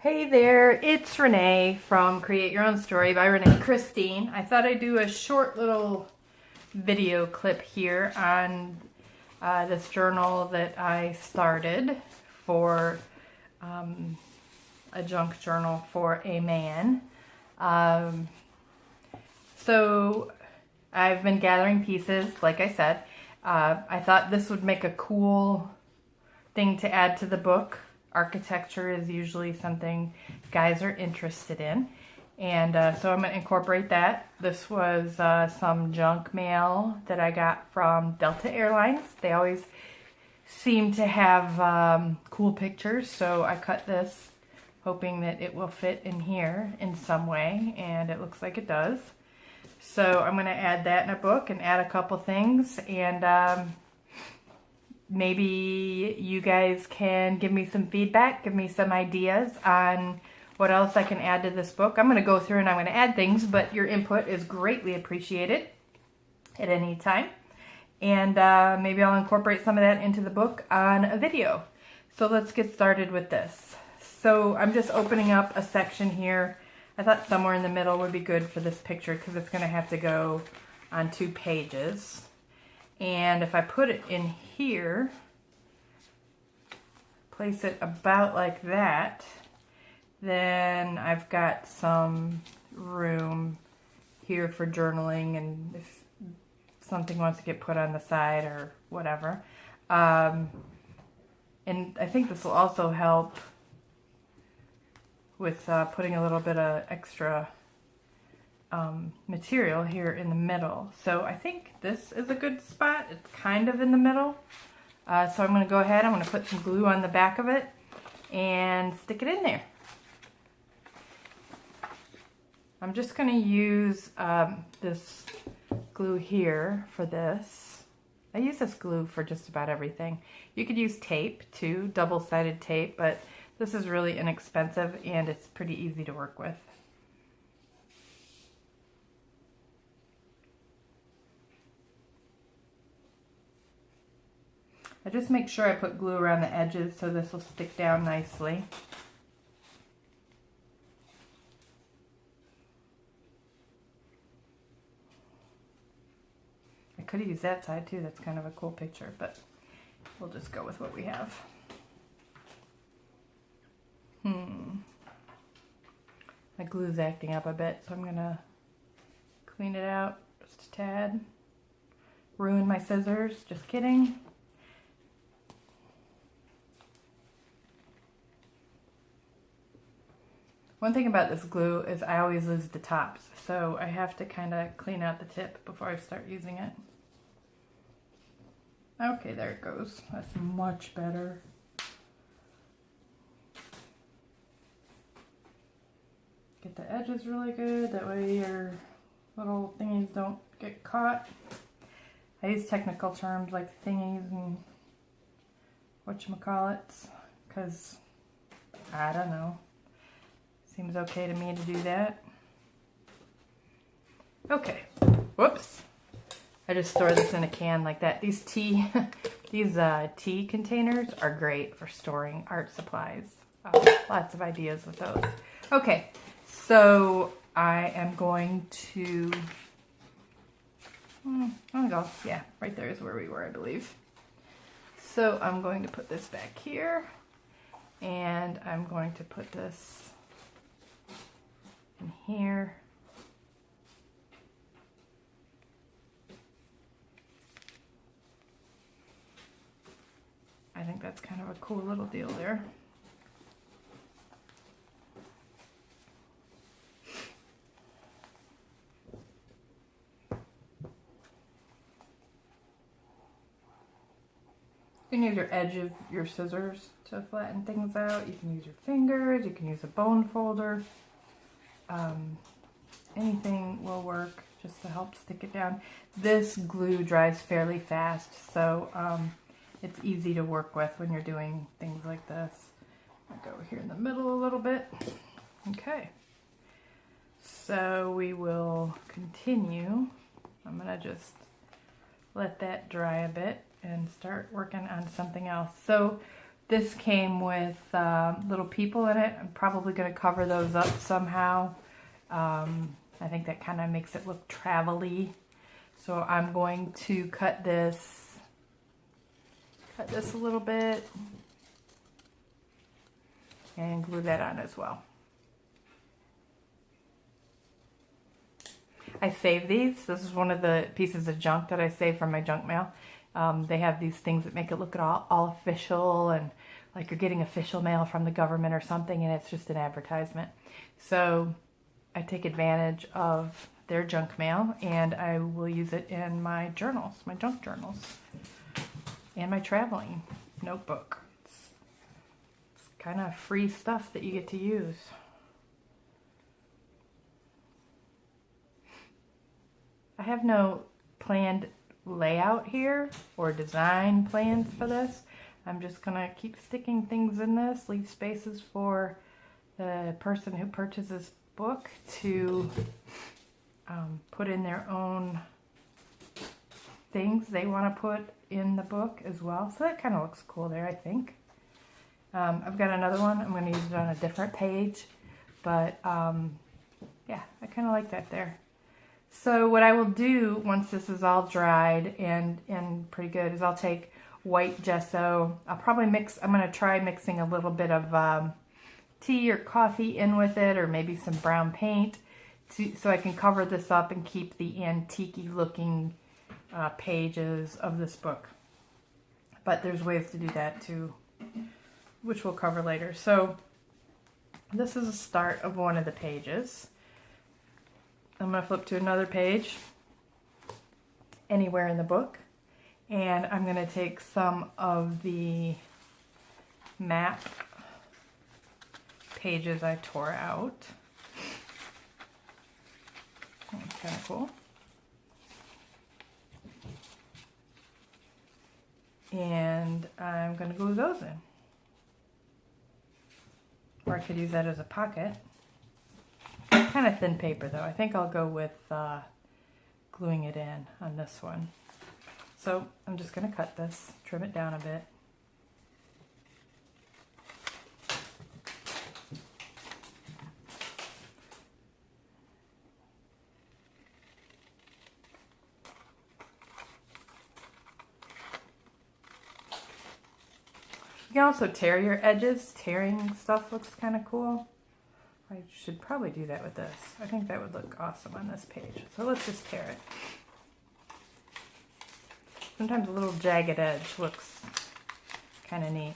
Hey there, it's Renee from Create Your Own Story by Renee Christine. I thought I'd do a short little video clip here on this journal that I started for a junk journal for a man. So I've been gathering pieces, like I said. I thought this would make a cool thing to add to the book. Architecture is usually something guys are interested in, and so I'm going to incorporate that. This was some junk mail that I got from Delta Airlines. They always seem to have cool pictures, so I cut this hoping that it will fit in here in some way, and it looks like it does. So I'm going to add that in a book and add a couple things, and maybe you guys can give me some feedback, give me some ideas on what else I can add to this book. I'm going to go through and I'm going to add things, but your input is greatly appreciated at any time. And maybe I'll incorporate some of that into the book on a video. So let's get started with this. So I'm just opening up a section here. I thought somewhere in the middle would be good for this picture because it's going to have to go on 2 pages. And if I put it in here, place it about like that, then I've got some room here for journaling and if something wants to get put on the side or whatever. And I think this will also help with putting a little bit of extra material here in the middle. So I think this is a good spot. It's kind of in the middle. So I'm going to go ahead, I'm going to put some glue on the back of it and stick it in there. I'm just going to use this glue here for this. I use this glue for just about everything. You could use tape too, double-sided tape, but this is really inexpensive and it's pretty easy to work with. I just make sure I put glue around the edges so this will stick down nicely. I could have used that side too, that's kind of a cool picture, but we'll just go with what we have. My glue's acting up a bit, so I'm gonna clean it out just a tad. Ruin my scissors, just kidding. One thing about this glue is I always lose the tops, so I have to kind of clean out the tip before I start using it. Okay, there it goes. That's much better. Get the edges really good, that way your little thingies don't get caught. I use technical terms like thingies and whatchamacallits, because I don't know. Seems okay to me to do that. Okay, whoops. I just store this in a can like that. These tea containers are great for storing art supplies. Lots of ideas with those. Okay, so I am going to, I'm gonna go, yeah, right there is where we were, I believe. So I'm going to put this back here, and I'm going to put this in here. I think that's kind of a cool little deal there. You can use your edge of your scissors to flatten things out. You can use your fingers, you can use a bone folder. Anything will work just to help stick it down. This glue dries fairly fast, so it's easy to work with when you're doing things like this. I'll go here in the middle a little bit. Okay, so we will continue. I'm gonna just let that dry a bit and start working on something else. So This came with little people in it. I'm probably going to cover those up somehow. I think that kind of makes it look travel-y. So I'm going to cut this a little bit and glue that on as well. I save these. This is one of the pieces of junk that I saved from my junk mail. They have these things that make it look all official and like you're getting official mail from the government or something, and it's just an advertisement. So I take advantage of their junk mail, and I will use it in my journals, my junk journals, and my traveling notebook. It's kind of free stuff that you get to use. I have no planned layout here or design plans for this. I'm just gonna keep sticking things in this, leave spaces for the person who purchases book to put in their own things they want to put in the book as well. So that kind of looks cool there, I think. I've got another one. I'm going to use it on a different page, but yeah, I kind of like that there. So what I will do once this is all dried and pretty good is I'll take white gesso. I'll probably I'm going to try mixing a little bit of tea or coffee in with it, or maybe some brown paint, so I can cover this up and keep the antique-y looking pages of this book. But there's ways to do that too, which we'll cover later. So this is the start of one of the pages. I'm going to flip to another page anywhere in the book, and I'm going to take some of the map pages I tore out. That's kind of cool. And I'm going to glue those in. Or I could use that as a pocket. Kind of thin paper though. I think I'll go with gluing it in on this one. So I'm just going to cut this, trim it down a bit. You can also tear your edges. Tearing stuff looks kind of cool. I should probably do that with this. I think that would look awesome on this page. So let's just tear it. Sometimes a little jagged edge looks kind of neat.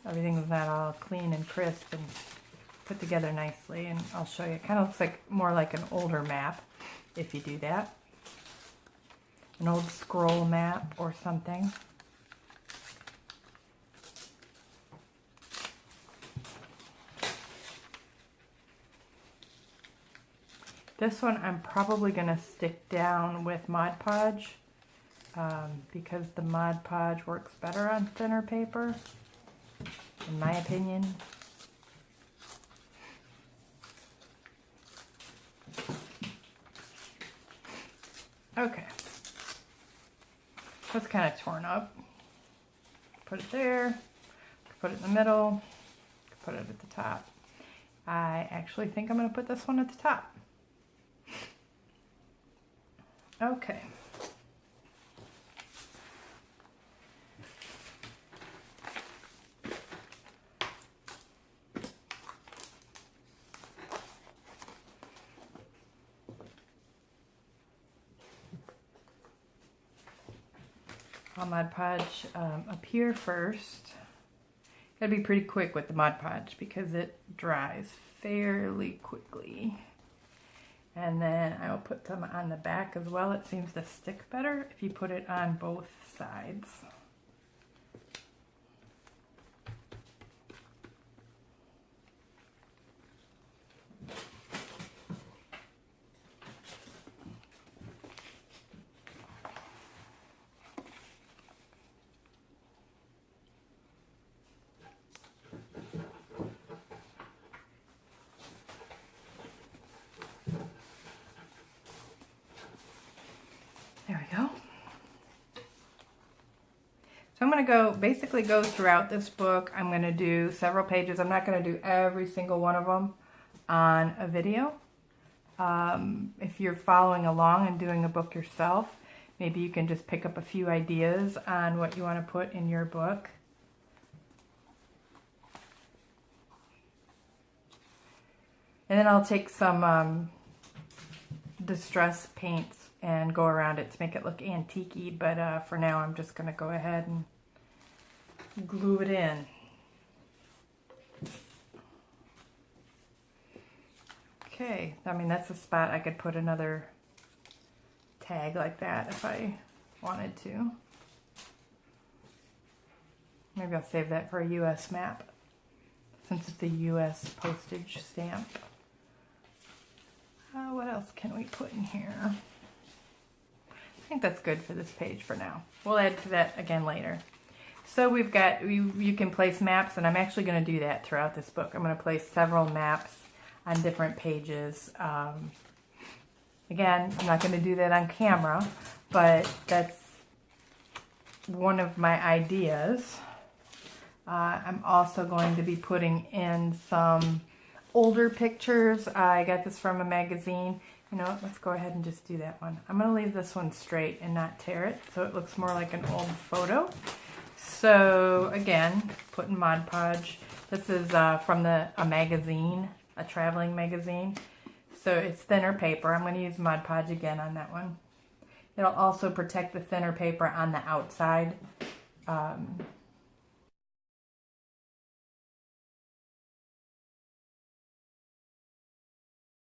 Everything's not all clean and crisp and put together nicely. And I'll show you. It kind of looks like more like an older map if you do that. An old scroll map or something. This one I'm probably going to stick down with Mod Podge because the Mod Podge works better on thinner paper, in my opinion. Okay, that's kind of torn up. Put it there, put it in the middle, put it at the top. I actually think I'm going to put this one at the top. Okay. I'll Mod Podge up here first. Gotta be pretty quick with the Mod Podge because it dries fairly quickly. And then I will put some on the back as well. It seems to stick better if you put it on both sides. There we go. So So I'm going to basically go throughout this book. I'm going to do several pages. I'm not going to do every single one of them on a video. If you're following along and doing a book yourself, maybe you can just pick up a few ideas on what you want to put in your book. And then I'll take some distress paints and go around it to make it look antique-y, but for now I'm just going to go ahead and glue it in. Okay, I mean that's a spot I could put another tag like that if I wanted to. Maybe I'll save that for a US map since it's a US postage stamp. What else can we put in here? I think that's good for this page for now. We'll add to that again later. So we've got, you can place maps, and I'm actually going to do that throughout this book. I'm going to place several maps on different pages. Again, I'm not going to do that on camera, but that's one of my ideas. I'm also going to be putting in some older pictures. I got this from a magazine. You know what, let's go ahead and just do that one. I'm going to leave this one straight and not tear it so it looks more like an old photo. So again, putting Mod Podge. This is from a magazine, a traveling magazine. So it's thinner paper. I'm going to use Mod Podge again on that one. It'll also protect the thinner paper on the outside